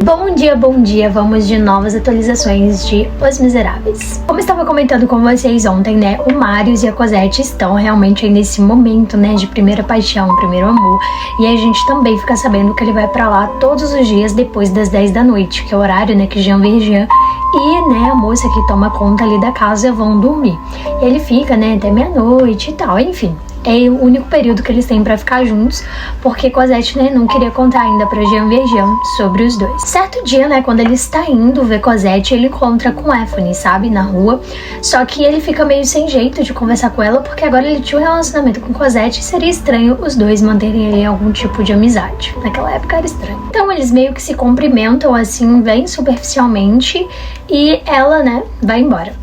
Bom dia, vamos de novas atualizações de Os Miseráveis. Como eu estava comentando com vocês ontem, né, o Marius e a Cosette estão realmente aí nesse momento, né, de primeira paixão, primeiro amor, e a gente também fica sabendo que ele vai pra lá todos os dias depois das 10 da noite, que é o horário, né, que Jean Valjean e, né, a moça que toma conta ali da casa vão dormir. E ele fica, né, até meia-noite e tal, enfim. É o único período que eles têm pra ficar juntos, porque Cosette, né, não queria contar ainda pra Jean Valjean sobre os dois. Certo dia, né, quando ele está indo ver Cosette, ele encontra com Anthony, sabe, na rua. Só que ele fica meio sem jeito de conversar com ela, porque agora ele tinha um relacionamento com Cosette e seria estranho os dois manterem ali algum tipo de amizade. Naquela época era estranho. Então eles meio que se cumprimentam assim, bem superficialmente, e ela, né, vai embora.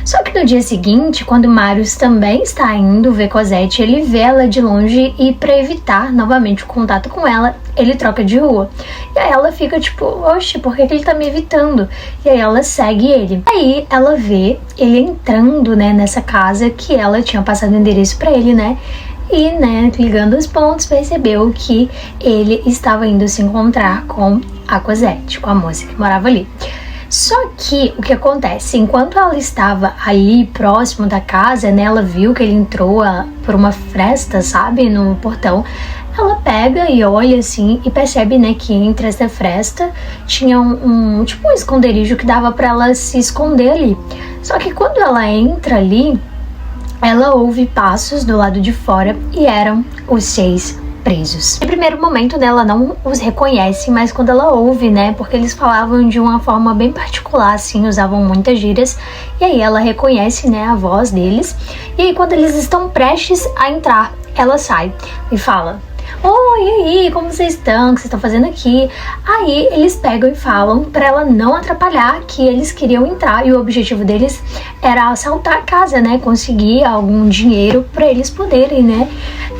Só que no dia seguinte, quando Marius também está indo ver Cosette, ele vê ela de longe e, pra evitar novamente o contato com ela, ele troca de rua. E aí ela fica tipo, oxe, por que ele tá me evitando? E aí ela segue ele. Aí ela vê ele entrando, né, nessa casa que ela tinha passado o endereço pra ele, né? E, né, ligando os pontos, percebeu que ele estava indo se encontrar com a Cosette, com a moça que morava ali. Só que o que acontece, enquanto ela estava ali próximo da casa, né, ela viu que ele entrou por uma fresta, sabe, no portão. Ela pega e olha assim e percebe, né, que entre essa fresta tinha tipo um esconderijo que dava pra ela se esconder ali. Só que quando ela entra ali, ela ouve passos do lado de fora e eram os 6 presos. No primeiro momento, né, ela não os reconhece, mas quando ela ouve, né, porque eles falavam de uma forma bem particular, assim, usavam muitas gírias, e aí ela reconhece, né, a voz deles, e aí quando eles estão prestes a entrar, ela sai e fala: oi, e aí, como vocês estão? O que vocês estão fazendo aqui? Aí eles pegam e falam pra ela não atrapalhar, que eles queriam entrar e o objetivo deles era assaltar a casa, né? Conseguir algum dinheiro pra eles poderem, né,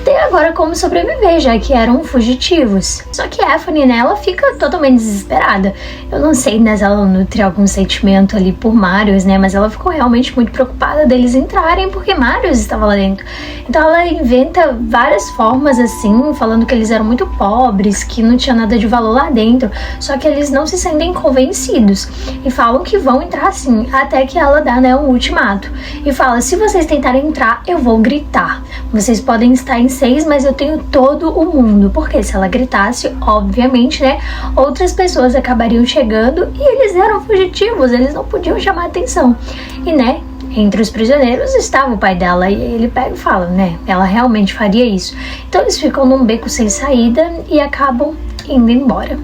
ter agora como sobreviver, já que eram fugitivos. Só que Anthony, né, ela fica totalmente desesperada. Eu não sei, né, se ela nutre algum sentimento ali por Marius, né, mas ela ficou realmente muito preocupada deles entrarem, porque Marius estava lá dentro. Então ela inventa várias formas, assim, falando que eles eram muito pobres, que não tinha nada de valor lá dentro, só que eles não se sentem convencidos e falam que vão entrar sim, até que ela dá, né, um ultimato e fala: se vocês tentarem entrar, eu vou gritar. Vocês podem estar em 6, mas eu tenho todo o mundo, porque se ela gritasse, obviamente, né, outras pessoas acabariam chegando e eles eram fugitivos, eles não podiam chamar atenção. E, né, entre os prisioneiros estava o pai dela, e ele pega e fala, né, ela realmente faria isso. Então eles ficam num beco sem saída e acabam indo embora.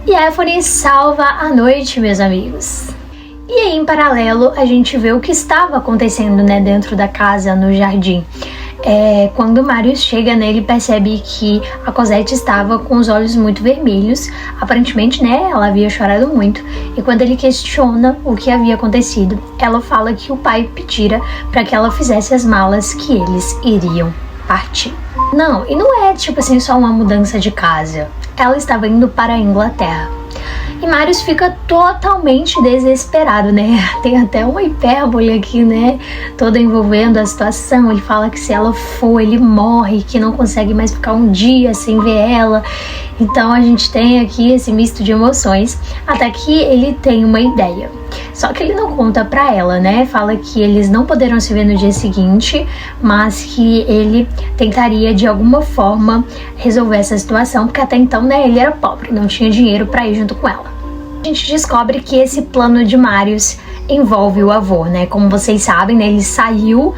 E Anthony salva a noite, meus amigos. E aí, em paralelo, a gente vê o que estava acontecendo, né, dentro da casa, no jardim. Quando Marius chega, né, ele percebe que a Cosette estava com os olhos muito vermelhos. Aparentemente, né, ela havia chorado muito. E quando ele questiona o que havia acontecido, ela fala que o pai pedira para que ela fizesse as malas, que eles iriam partir. Não, e não é tipo assim só uma mudança de casa. Ela estava indo para a Inglaterra. E Marius fica totalmente desesperado, né? Tem até uma hipérbole aqui, né? Toda envolvendo a situação. Ele fala que se ela for, ele morre, que não consegue mais ficar um dia sem ver ela. Então a gente tem aqui esse misto de emoções, até que ele tem uma ideia. Só que ele não conta pra ela, né? Fala que eles não poderão se ver no dia seguinte, mas que ele tentaria de alguma forma resolver essa situação, porque até então, né, ele era pobre, não tinha dinheiro pra ir junto com ela. A gente descobre que esse plano de Marius envolve o avô, né? Como vocês sabem, né, ele saiu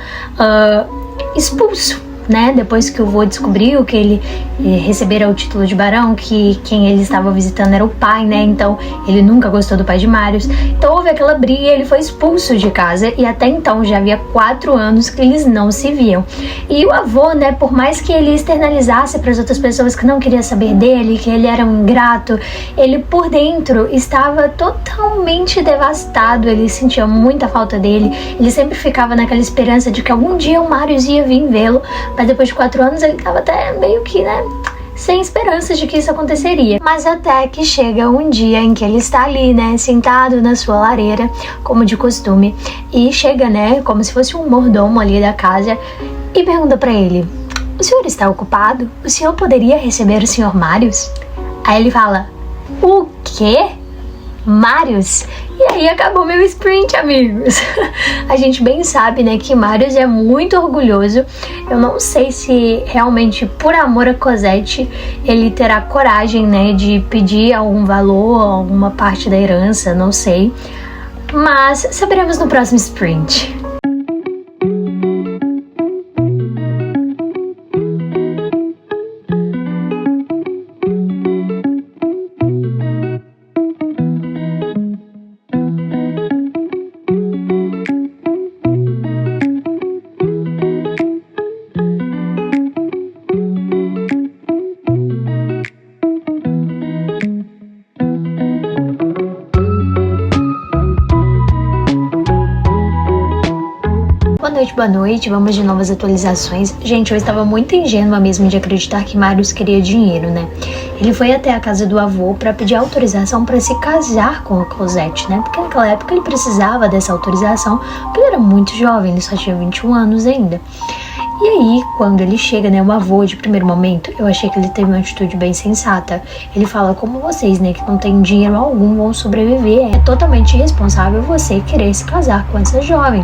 expulso, né, depois que o vô descobriu que ele recebera o título de barão, que quem ele estava visitando era o pai, né, então ele nunca gostou do pai de Marius. Então houve aquela briga e ele foi expulso de casa, e até então já havia 4 anos que eles não se viam. E o avô, né, por mais que ele externalizasse para as outras pessoas que não queria saber dele, que ele era um ingrato, ele por dentro estava totalmente devastado, ele sentia muita falta dele, ele sempre ficava naquela esperança de que algum dia o Marius ia vir vê-lo. Mas depois de 4 anos ele tava até meio que, né, sem esperanças de que isso aconteceria. Mas até que chega um dia em que ele está ali, né, sentado na sua lareira, como de costume, e chega, né, como se fosse um mordomo ali da casa, e pergunta pra ele: o senhor está ocupado? O senhor poderia receber o senhor Marius? Aí ele fala: o quê? Marius. E aí acabou meu sprint, amigos. A gente bem sabe, né, que Marius é muito orgulhoso. Eu não sei se realmente por amor a Cosette ele terá coragem, né, de pedir algum valor, alguma parte da herança, não sei. Mas saberemos no próximo sprint. Boa noite, vamos de novas atualizações. Gente, eu estava muito ingênua mesmo de acreditar que Marius queria dinheiro, né? Ele foi até a casa do avô para pedir autorização para se casar com a Cosette, né? Porque naquela época ele precisava dessa autorização, porque ele era muito jovem, ele só tinha 21 anos ainda. E aí, quando ele chega, né, o avô, de primeiro momento, eu achei que ele teve uma atitude bem sensata. Ele fala, como vocês, né, que não tem dinheiro algum, vão sobreviver. É totalmente irresponsável você querer se casar com essa jovem.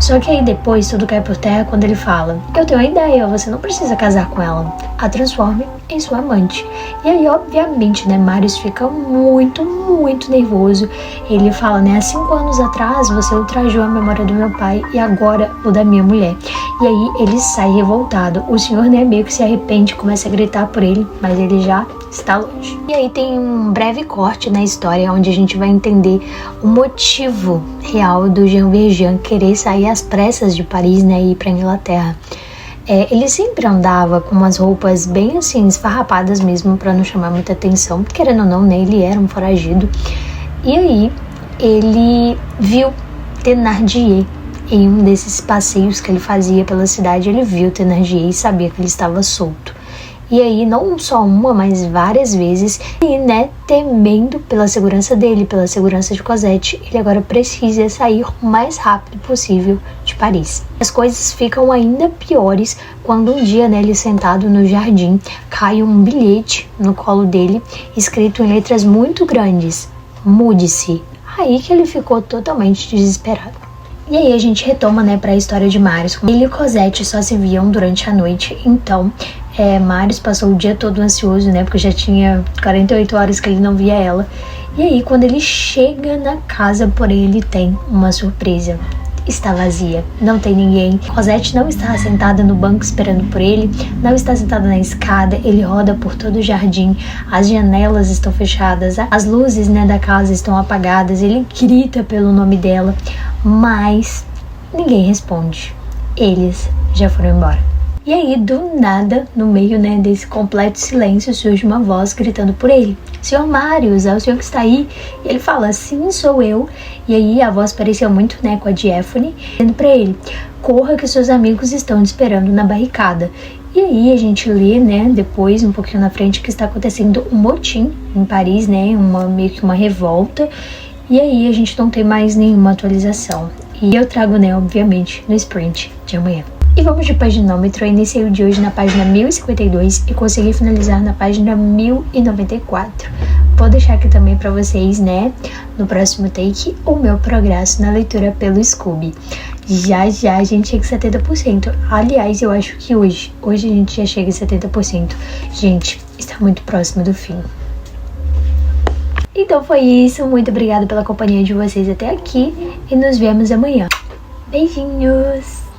Só que aí depois tudo cai por terra quando ele fala, eu tenho uma ideia, você não precisa casar com ela. A transforme em sua amante. E aí, obviamente, né, Marius fica muito nervoso. Ele fala, né, há 5 anos atrás você ultrajou a memória do meu pai e agora o da minha mulher. E aí ele sai revoltado. O senhor, né, meio que se arrepende, começa a gritar por ele, mas ele já está longe. E aí tem um breve corte na história onde a gente vai entender o motivo real do Jean Valjean querer sair às pressas de Paris, né, e ir pra Inglaterra. Ele sempre andava com umas roupas bem assim, esfarrapadas mesmo, pra não chamar muita atenção, querendo ou não, né, ele era um foragido. E aí ele viu Thénardier em um desses passeios que ele fazia pela cidade. Ele viu Thénardier e sabia que ele estava solto. E aí, não só uma, mas várias vezes, e, né, temendo pela segurança dele, pela segurança de Cosette, ele agora precisa sair o mais rápido possível de Paris. As coisas ficam ainda piores quando um dia, né, ele sentado no jardim, cai um bilhete no colo dele, escrito em letras muito grandes, mude-se. Aí que ele ficou totalmente desesperado. E aí a gente retoma, né, pra história de Marius. Ele e Cosette só se viam durante a noite, então Marius passou o dia todo ansioso, né, porque já tinha 48 horas que ele não via ela. E aí quando ele chega na casa, porém ele tem uma surpresa. Está vazia, não tem ninguém. Cosette não está sentada no banco esperando por ele, não está sentada na escada. Ele roda por todo o jardim, as janelas estão fechadas, as luzes, né, da casa estão apagadas. Ele grita pelo nome dela, mas ninguém responde. Eles já foram embora. E aí, do nada, no meio, né, desse completo silêncio, surge uma voz gritando por ele. Senhor Marius, é o senhor que está aí? E ele fala, sim, sou eu. E aí a voz parecia muito, né, com a de Daphne, dizendo pra ele, corra que seus amigos estão te esperando na barricada. E aí a gente lê, né, depois, um pouquinho na frente, que está acontecendo um motim em Paris, né, meio que uma revolta. E aí a gente não tem mais nenhuma atualização. E eu trago, né, obviamente, no sprint de amanhã. E vamos de paginômetro. Eu iniciei o de hoje na página 1052 e consegui finalizar na página 1094. Vou deixar aqui também pra vocês, né, no próximo take, o meu progresso na leitura pelo Scooby. Já a gente chega em 70%. Aliás, eu acho que hoje a gente já chega em 70%. Gente, está muito próximo do fim. Então foi isso. Muito obrigada pela companhia de vocês até aqui e nos vemos amanhã. Beijinhos!